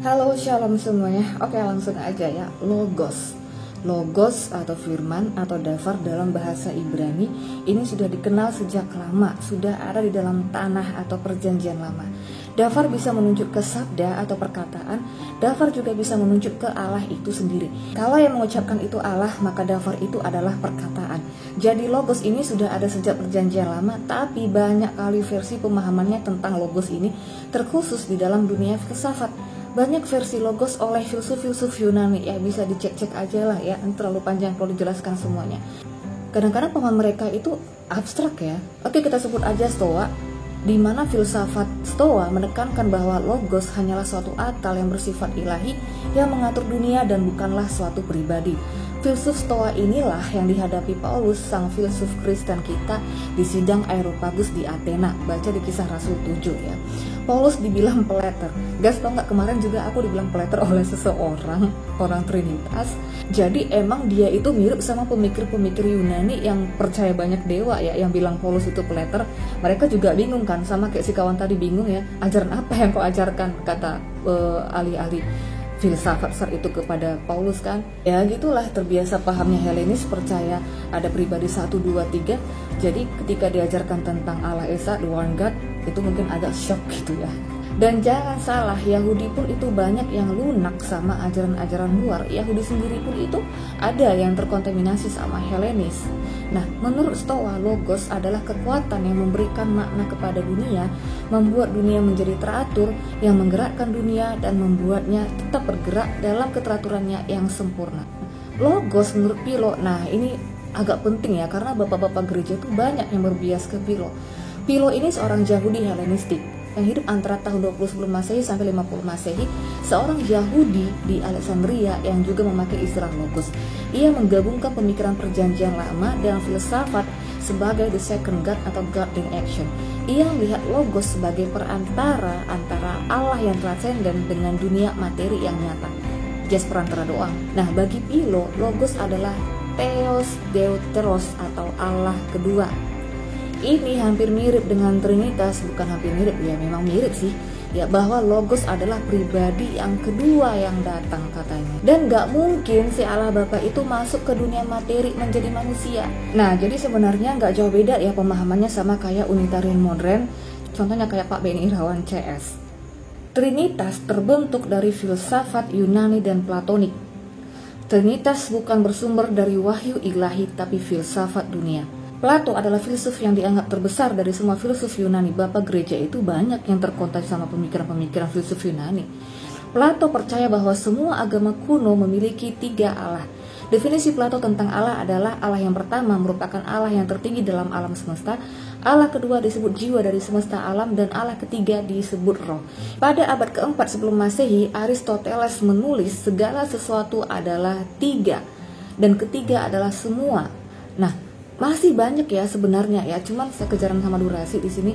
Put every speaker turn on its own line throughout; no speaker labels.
Halo, shalom semuanya. Oke, langsung aja ya. Logos atau firman atau dafar dalam bahasa Ibrani ini sudah dikenal sejak lama, sudah ada di dalam tanah atau perjanjian lama. Dafar bisa menunjuk ke sabda atau perkataan. Dafar juga bisa menunjuk ke Allah itu sendiri. Kalau yang mengucapkan itu Allah, maka dafar itu adalah perkataan. Jadi logos ini sudah ada sejak perjanjian lama, tapi banyak kali versi pemahamannya tentang logos ini, terkhusus di dalam dunia filsafat. Banyak versi logos oleh filsuf-filsuf Yunani, ya bisa dicek-cek aja lah ya, terlalu panjang kalau dijelaskan semuanya. Kadang-kadang pemahaman mereka itu abstrak ya. Oke, kita sebut aja Stoa, di mana filsafat Stoa menekankan bahwa logos hanyalah suatu akal yang bersifat ilahi yang mengatur dunia dan bukanlah suatu pribadi. Filsuf Stoa inilah yang dihadapi Paulus, sang filsuf Kristen kita, di sidang Areopagus di Athena. Baca di Kisah Rasul 7 ya. Paulus dibilang peleter. Guys, tau nggak, kemarin juga aku dibilang peleter oleh seseorang, orang Trinitas. Jadi emang dia itu mirip sama pemikir-pemikir Yunani yang percaya banyak dewa ya, yang bilang Paulus itu peleter. Mereka juga bingung kan, sama kayak si kawan tadi bingung ya, ajaran apa yang kau ajarkan, kata ahli-ahli filsafat besar itu kepada Paulus kan. Ya gitulah, terbiasa pahamnya Helenis, percaya ada pribadi 1, 2, 3. Jadi ketika diajarkan tentang Allah Esa, the one God, itu mungkin agak shock gitu ya. Dan jangan salah, Yahudi pun itu banyak yang lunak sama ajaran-ajaran luar. Yahudi sendiri pun itu ada yang terkontaminasi sama Helenis. Nah, menurut Stoa, logos adalah kekuatan yang memberikan makna kepada dunia, membuat dunia menjadi teratur, yang menggerakkan dunia dan membuatnya tetap bergerak dalam keteraturannya yang sempurna. Logos menurut Philo, nah ini agak penting ya, karena bapak-bapak gereja itu banyak yang berbias ke Philo. Philo ini seorang Yahudi Helenistik yang hidup antara tahun 20 sebelum Masehi sampai 50 Masehi, seorang Yahudi di Alexandria yang juga memakai istilah logos. Ia menggabungkan pemikiran perjanjian lama dan filsafat sebagai the second God atau God in action. Ia melihat logos sebagai perantara antara Allah yang transenden dengan dunia materi yang nyata. Just perantara doang. Nah, bagi Philo, logos adalah Theos Deuteros atau Allah kedua. Ini hampir mirip dengan Trinitas, bukan hampir mirip ya, memang mirip sih ya, bahwa logos adalah pribadi yang kedua yang datang katanya. Dan gak mungkin si Allah Bapa itu masuk ke dunia materi menjadi manusia. Nah, jadi sebenarnya gak jauh beda ya pemahamannya sama kayak Unitarian modern, contohnya kayak Pak Beni Irawan CS. Trinitas terbentuk dari filsafat Yunani dan Platonik. Trinitas bukan bersumber dari wahyu ilahi tapi filsafat dunia. Plato adalah filsuf yang dianggap terbesar dari semua filsuf Yunani. Bapak gereja itu banyak yang terkontak sama pemikiran-pemikiran filsuf Yunani. Plato percaya bahwa semua agama kuno memiliki 3 Allah. Definisi Plato tentang Allah adalah Allah yang pertama merupakan Allah yang tertinggi dalam alam semesta, Allah kedua disebut jiwa dari semesta alam, dan Allah ketiga disebut roh. Pada abad keempat sebelum Masehi, Aristoteles menulis segala sesuatu adalah 3 dan ketiga adalah semua. Nah, masih banyak ya sebenarnya ya, cuman saya kejaran sama durasi di sini,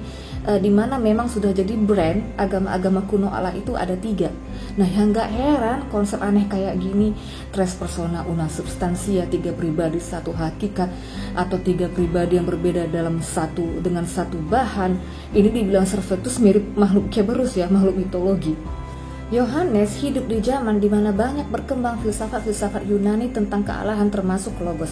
dimana memang sudah jadi brand agama-agama kuno Allah itu ada 3. Nah, yang nggak heran konsep aneh kayak gini, tres persona una substantia, 3 pribadi 1 hakikat, atau 3 pribadi yang berbeda dalam dengan satu bahan, ini dibilang Servetus mirip makhluk Cerberus ya, makhluk mitologi. Yohanes hidup di zaman di mana banyak berkembang filsafat-filsafat Yunani tentang kealahan termasuk logos.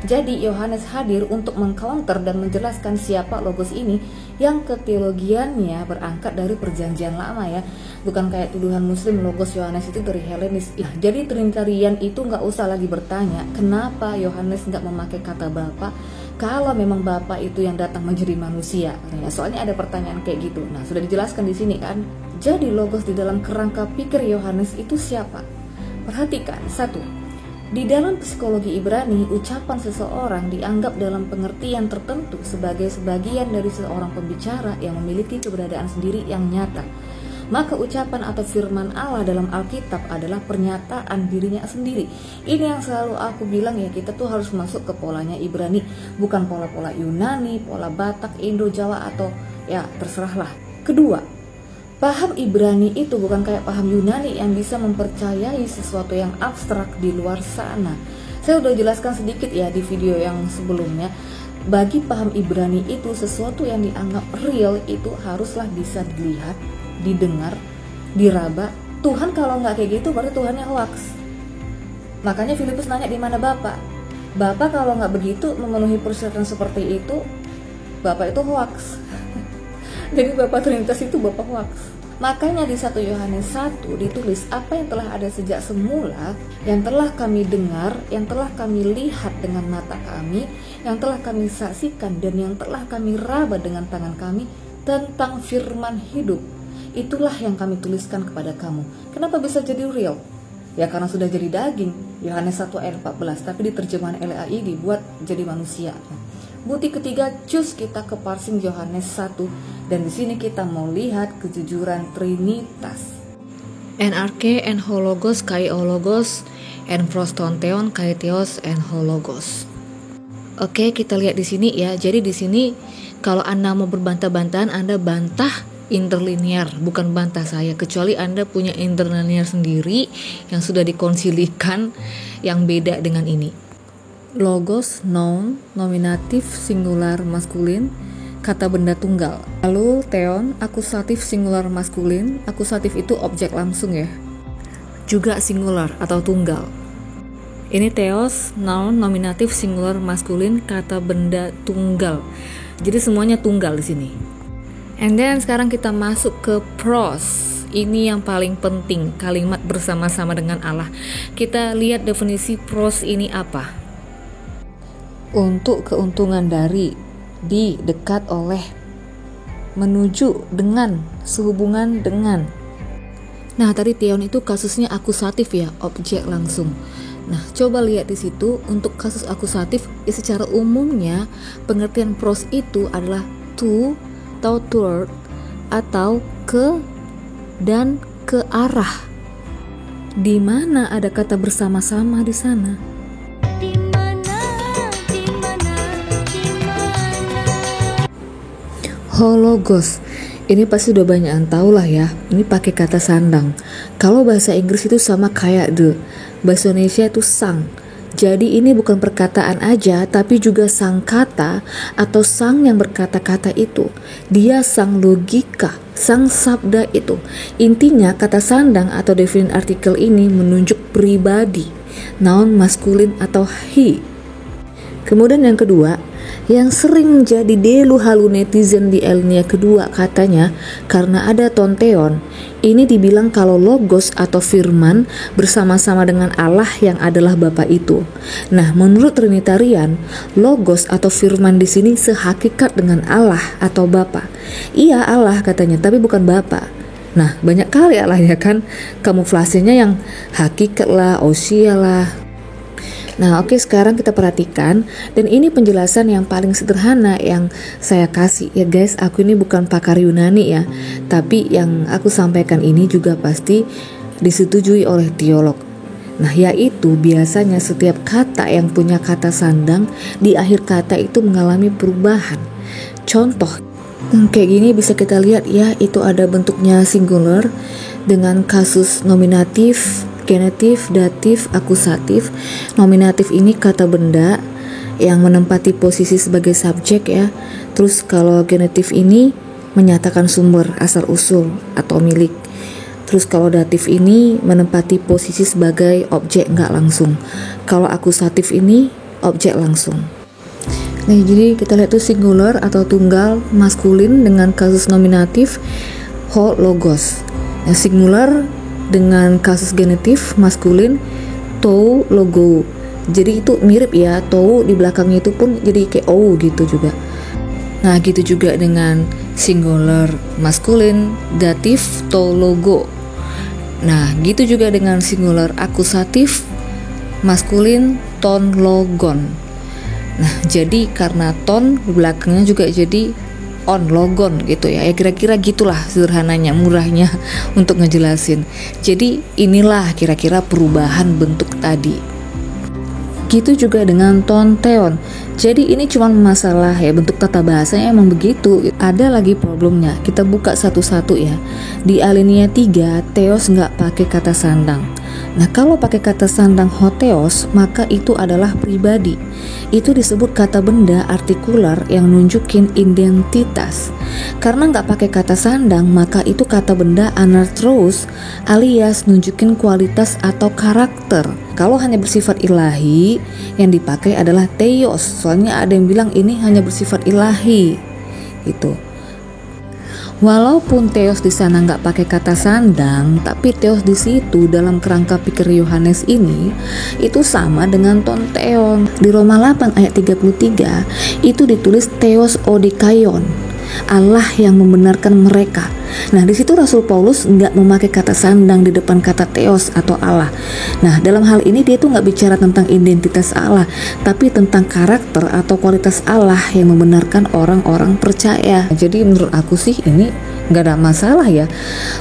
Jadi Yohanes hadir untuk mengcounter dan menjelaskan siapa logos ini yang keteologiannya berangkat dari perjanjian lama ya. Bukan kayak tuduhan muslim logos Yohanes itu dari Helenis. Jadi Trinitarian itu nggak usah lagi bertanya kenapa Yohanes nggak memakai kata Bapa kalau memang Bapa itu yang datang menjadi manusia. Ya, soalnya ada pertanyaan kayak gitu. Nah, sudah dijelaskan di sini kan. Jadi logos di dalam kerangka pikir Yohanes itu siapa? Perhatikan, 1. Di dalam psikologi Ibrani, ucapan seseorang dianggap dalam pengertian tertentu sebagai sebagian dari seorang pembicara yang memiliki keberadaan sendiri yang nyata. Maka ucapan atau firman Allah dalam Alkitab adalah pernyataan dirinya sendiri. Ini yang selalu aku bilang ya, kita tuh harus masuk ke polanya Ibrani, bukan pola-pola Yunani, pola Batak, Indo, Jawa, atau ya terserahlah. Kedua, paham Ibrani itu bukan kayak paham Yunani yang bisa mempercayai sesuatu yang abstrak di luar sana. Saya udah jelaskan sedikit ya di video yang sebelumnya. Bagi paham Ibrani itu sesuatu yang dianggap real itu haruslah bisa dilihat, didengar, diraba, Tuhan kalau nggak kayak gitu berarti Tuhannya hoax. Makanya Filipus nanya di mana Bapak. Bapak kalau nggak begitu memenuhi persyaratan seperti itu, Bapak itu hoax. Jadi Bapak Trinitas itu Bapak hoax. Makanya di 1 Yohanes 1 ditulis apa yang telah ada sejak semula, yang telah kami dengar, yang telah kami lihat dengan mata kami, yang telah kami saksikan dan yang telah kami raba dengan tangan kami tentang firman hidup. Itulah yang kami tuliskan kepada kamu. Kenapa bisa jadi real? Ya karena sudah jadi daging. Yohanes 1 ayat 14, tapi di terjemahan LAI dibuat jadi manusia. Bukti ketiga, cus kita ke parsing Yohanes 1, dan di sini kita mau lihat kejujuran Trinitas. NRK en hologos kai ologos en prostonteon kai theos en hologos. Oke, kita lihat di sini ya. Jadi di sini kalau Anda mau berbantah-bantahan, Anda bantah interlinear, bukan bantah saya, kecuali Anda punya interlinear sendiri yang sudah dikonsilikan yang beda dengan ini. Logos, noun, nominatif, singular, maskulin, kata benda tunggal. Lalu theon, akusatif singular maskulin. Akusatif itu objek langsung ya, juga singular atau tunggal. Ini theos, noun, nominatif, singular, maskulin, kata benda tunggal. Jadi semuanya tunggal di sini. And then sekarang kita masuk ke pros. Ini yang paling penting, kalimat bersama-sama dengan Allah. Kita lihat definisi pros ini apa. Untuk keuntungan dari, di, dekat, oleh, menuju, dengan, sehubungan dengan. Nah, tadi theon itu kasusnya akusatif ya, objek langsung. Nah, coba lihat di situ untuk kasus akusatif, ya secara umumnya pengertian pros itu adalah to atau toward atau ke dan ke arah. Di mana ada kata bersama-sama di sana? Hologos. Ini pasti udah banyak yang tahu lah ya. Ini pakai kata sandang. Kalau bahasa Inggris itu sama kayak the. Bahasa Indonesia itu sang. Jadi ini bukan perkataan aja, tapi juga sang kata atau sang yang berkata-kata itu. Dia sang logika, sang sabda itu. Intinya kata sandang atau definite artikel ini menunjuk pribadi, noun maskulin atau he. Kemudian yang kedua, yang sering jadi delu halu netizen di alinea kedua katanya karena ada tonteon. Ini dibilang kalau logos atau firman bersama-sama dengan Allah yang adalah Bapa itu. Nah, menurut Trinitarian, logos atau firman di sini sehakikat dengan Allah atau Bapa. Iya Allah katanya, tapi bukan Bapa. Nah, banyak kali Allah ya kan, kamuflasenya yang hakikat lah, ousia lah. Nah oke, sekarang kita perhatikan, dan ini penjelasan yang paling sederhana yang saya kasih ya guys. Aku ini bukan pakar Yunani ya, tapi yang aku sampaikan ini juga pasti disetujui oleh teolog. Nah yaitu biasanya setiap kata yang punya kata sandang di akhir kata itu mengalami perubahan. Contoh kayak gini bisa kita lihat ya, itu ada bentuknya singular dengan kasus nominatif, genetif, datif, akusatif. Nominatif ini kata benda yang menempati posisi sebagai subjek ya. Terus kalau genetif ini menyatakan sumber, asal usul atau milik. Terus kalau datif ini menempati posisi sebagai objek nggak langsung. Kalau akusatif ini objek langsung. Nah jadi kita lihat tuh singular atau tunggal maskulin dengan kasus nominatif ho logos. Nah, singular dengan kasus genetif maskulin tou logo. Jadi itu mirip ya, tou di belakangnya itu pun jadi kayak o gitu juga. Nah gitu juga dengan singular maskulin datif tou logo. Nah gitu juga dengan singular akusatif maskulin ton logon. Nah jadi karena ton di belakangnya juga jadi on logon gitu ya. Ya kira-kira gitulah sederhananya, murahnya untuk ngejelasin. Jadi inilah kira-kira perubahan bentuk tadi. Gitu juga dengan tonteon. Jadi ini cuma masalah ya bentuk tata bahasanya emang begitu. Ada lagi problemnya. Kita buka satu-satu ya. Di alinea 3 theos nggak pakai kata sandang. Nah, kalau pakai kata sandang hotheos, maka itu adalah pribadi. Itu disebut kata benda artikular yang nunjukin identitas. Karena nggak pakai kata sandang, maka itu kata benda anarthrous alias nunjukin kualitas atau karakter. Kalau hanya bersifat ilahi, yang dipakai adalah theos. Soalnya ada yang bilang ini hanya bersifat ilahi. Gitu. Walaupun theos di sana nggak pakai kata sandang, tapi theos di situ dalam kerangka pikir Yohanes ini itu sama dengan tonteon. Di Roma 8 ayat 33 itu ditulis theos odikaion, Allah yang membenarkan mereka. Nah, di situ Rasul Paulus nggak memakai kata sandang di depan kata theos atau Allah. Nah, dalam hal ini dia tuh nggak bicara tentang identitas Allah, tapi tentang karakter atau kualitas Allah yang membenarkan orang-orang percaya. Jadi menurut aku sih ini nggak ada masalah ya.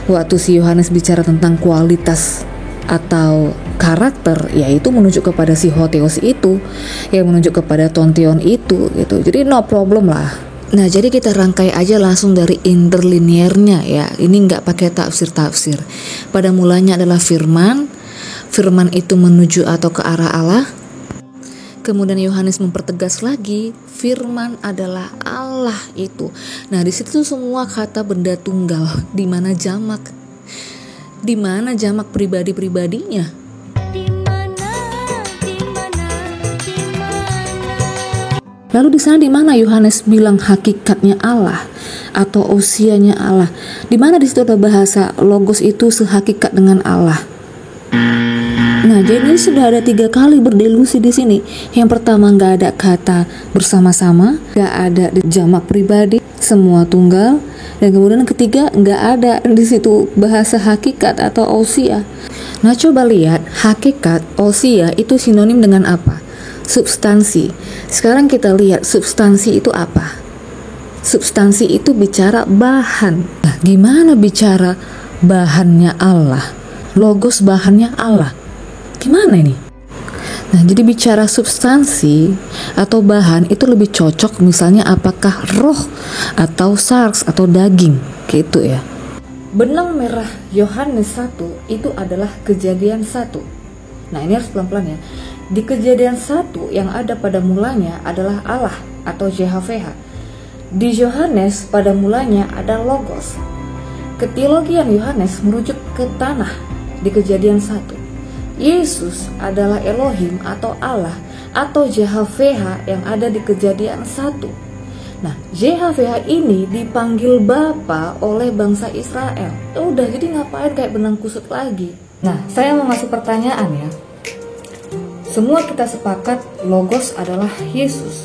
Waktu si Yohanes bicara tentang kualitas atau karakter, yaitu menunjuk kepada si hotheos itu, yang menunjuk kepada tontion itu, gitu. Jadi no problem lah. Nah, jadi kita rangkai aja langsung dari interlinearnya ya. Ini nggak pakai tafsir-tafsir. Pada mulanya adalah firman. Firman itu menuju atau ke arah Allah. Kemudian Yohanes mempertegas lagi, firman adalah Allah itu. Nah, di situ semua kata benda tunggal. Di mana jamak? Di mana jamak pribadi-pribadinya? Lalu di sana di mana Yohanes bilang hakikatnya Allah atau usianya Allah? Di mana di situ ada bahasa logos itu sehakikat dengan Allah? Nah, jadi sudah ada 3 kali berdelusi di sini. Yang pertama nggak ada kata bersama-sama, nggak ada jamak pribadi, semua tunggal. Dan kemudian ketiga nggak ada di situ bahasa hakikat atau ousia. Nah, coba lihat hakikat, ousia itu sinonim dengan apa? Substansi. Sekarang kita lihat substansi itu apa? Substansi itu bicara bahan. Nah, gimana bicara bahannya Allah? Logos bahannya Allah. Gimana ini? Nah, jadi bicara substansi atau bahan itu lebih cocok misalnya apakah roh atau sarks atau daging gitu ya. Benang merah Yohanes 1 itu adalah Kejadian 1. Nah, ini harus pelan-pelan ya. Di Kejadian 1 yang ada pada mulanya adalah Allah atau JHVH. Di Yohanes pada mulanya ada Logos. Keteologian Yohanes merujuk ke tanah di Kejadian 1. Yesus adalah Elohim atau Allah atau JHVH yang ada di Kejadian 1. Nah, JHVH ini dipanggil Bapa oleh bangsa Israel. Udah, jadi ngapain kayak benang kusut lagi? Nah, saya mau ngasih pertanyaan ya. Semua kita sepakat Logos adalah Yesus.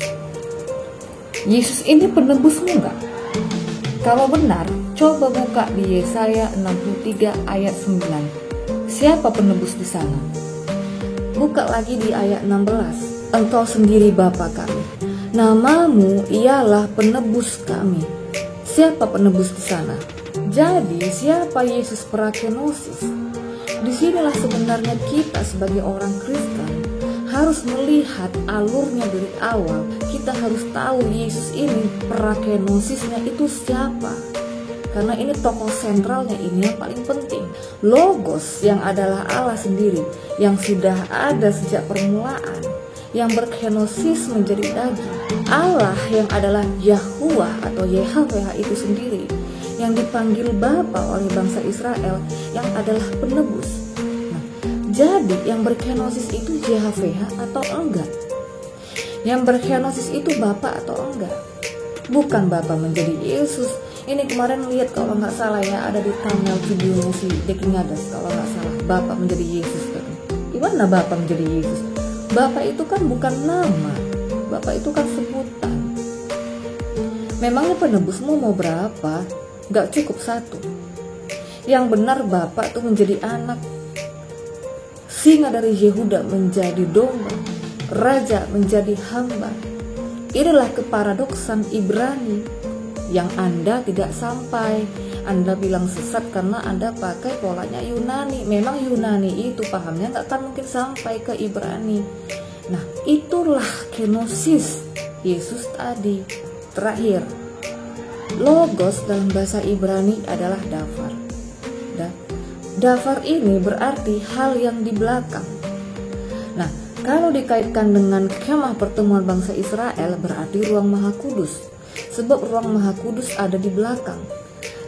Yesus ini penebusmu enggak? Kalau benar, coba buka di Yesaya 63 ayat 9. Siapa penebus di sana? Buka lagi di ayat 16. Engkau sendiri Bapa kami. Namamu ialah penebus kami. Siapa penebus di sana? Jadi siapa Yesus Perakenosis? Disinilah sebenarnya kita sebagai orang Kristen harus melihat alurnya dari awal. Kita harus tahu Yesus ini Perakenosisnya itu siapa. Karena ini tokoh sentralnya, ini yang paling penting. Logos yang adalah Allah sendiri, yang sudah ada sejak permulaan, yang berkenosis menjadi daging. Allah yang adalah Yahuwah atau YHWH itu sendiri, yang dipanggil Bapa oleh bangsa Israel, yang adalah penebus. Jadi yang berkenosis itu JHVH atau enggak? Yang berkenosis itu Bapa atau enggak? Bukan Bapa menjadi Yesus. Ini kemarin lihat kalau nggak salah ya, ada di thumbnail videonya si Deki Ngadas kalau nggak salah, Bapa menjadi Yesus kan. Gimana Bapa menjadi Yesus? Bapa itu kan bukan nama, Bapa itu kan sebutan. Memangnya penebusmu mau berapa? Nggak cukup 1. Yang benar Bapa itu menjadi anak. Singa dari Yehuda menjadi domba, raja menjadi hamba. Inilah keparadoksan Ibrani yang Anda tidak sampai. Anda bilang sesat karena Anda pakai polanya Yunani. Memang Yunani itu pahamnya nggak akan mungkin sampai ke Ibrani. Nah, itulah kenosis Yesus tadi. Terakhir, Logos dalam bahasa Ibrani adalah davar. Dafar ini berarti hal yang di belakang. Nah, kalau dikaitkan dengan kemah pertemuan bangsa Israel berarti ruang Maha Kudus. Sebab ruang Maha Kudus ada di belakang.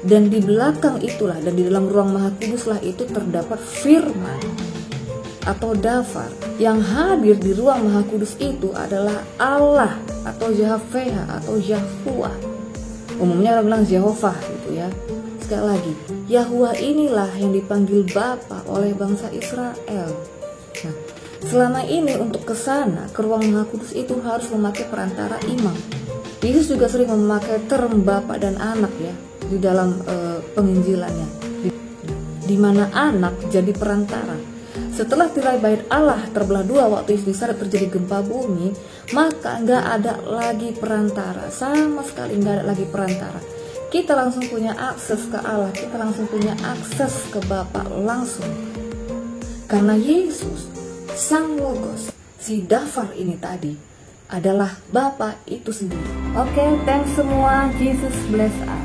Dan di belakang itulah, dan di dalam ruang Maha Kuduslah itu terdapat firman atau dafar. Yang hadir di ruang Maha Kudus itu adalah Allah atau Yahweh atau Yahuwah. Umumnya orang bilang Jehovah gitu ya. Sekali lagi, Yahuwah inilah yang dipanggil Bapa oleh bangsa Israel. Nah, selama ini untuk ke sana, ke ruang Maha Kudus itu harus memakai perantara imam. Yesus juga sering memakai term Bapa dan Anak ya di dalam penginjilannya, di mana anak jadi perantara. Setelah tirai bait Allah terbelah dua waktu Yesus terjadi gempa bumi, maka nggak ada lagi perantara, sama sekali nggak ada lagi perantara. Kita langsung punya akses ke Allah, kita langsung punya akses ke Bapa langsung. Karena Yesus, Sang Logos, si dafar ini tadi adalah Bapa itu sendiri. Oke, thanks semua. Jesus bless us.